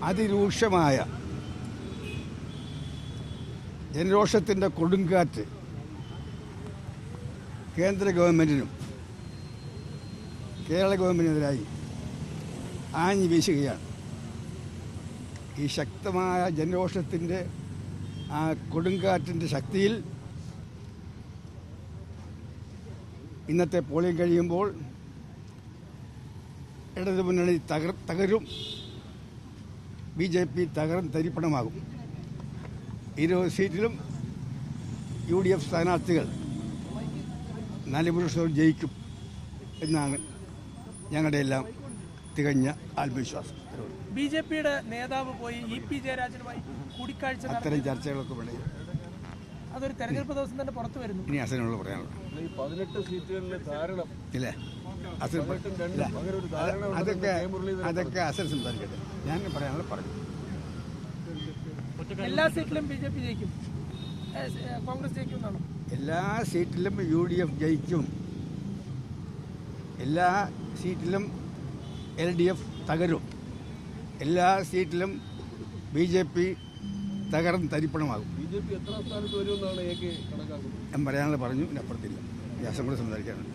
അതിരൂക്ഷമായ ജനരോഷത്തിൻ്റെ കൊടുങ്കാറ്റ് കേന്ദ്ര ഗവൺമെൻറ്റിനും കേരള ഗവൺമെൻറ്റിനെതിരായി ആഞ്ഞു വീശുകയാണ്. ഈ ശക്തമായ ജനരോഷത്തിൻ്റെ ആ കൊടുങ്കാറ്റിൻ്റെ ശക്തിയിൽ ഇന്നത്തെ പോളിംഗ് കഴിയുമ്പോൾ ഇടതുമുന്നണി തകരും, BJP തരിപ്പണമാകും. 20 സീറ്റിലും UDF സ്ഥാനാർത്ഥികൾ 4% ജയിക്കും എന്നാണ് ഞങ്ങളുടെ എല്ലാം തികഞ്ഞ ആത്മവിശ്വാസം. BJPയുടെ നേതാവ് പോയി EP ജയരാജനുമായി കൂടിക്കാഴ്ച അത്തരം ചർച്ചകളൊക്കെ വേണം. അതൊരു തെരഞ്ഞെടുപ്പ് ദിവസം തന്നെ പുറത്തു വരുന്നു. ഇനി അസനുള്ള പറയാനുള്ളൂ. 18 സീറ്റുകളിലെ ധാരണം ഇല്ലേ, അതൊക്കെ അസൽ സംസാരിക്കട്ടെ. ഞാൻ പറയാനുള്ള പറഞ്ഞു. എല്ലാ സീറ്റിലും BJP ജയിക്കും, കോൺഗ്രസ് ജയിക്കും എന്നാണ്. എല്ലാ സീറ്റിലും UDF ജയിക്കും, എല്ലാ സീറ്റിലും LDF തകരും, എല്ലാ സീറ്റിലും BJP തരിപ്പണമാകും. BJP എത്ര സ്ഥാനത്ത് വരുമെന്നാണ് കണക്കാക്കുന്നത്? ഞാൻ പറയാനുള്ള പറഞ്ഞു, ഇനി അപ്പുറത്തില്ല. വ്യാസം കൂടെ സംസാരിക്കാനുണ്ട്.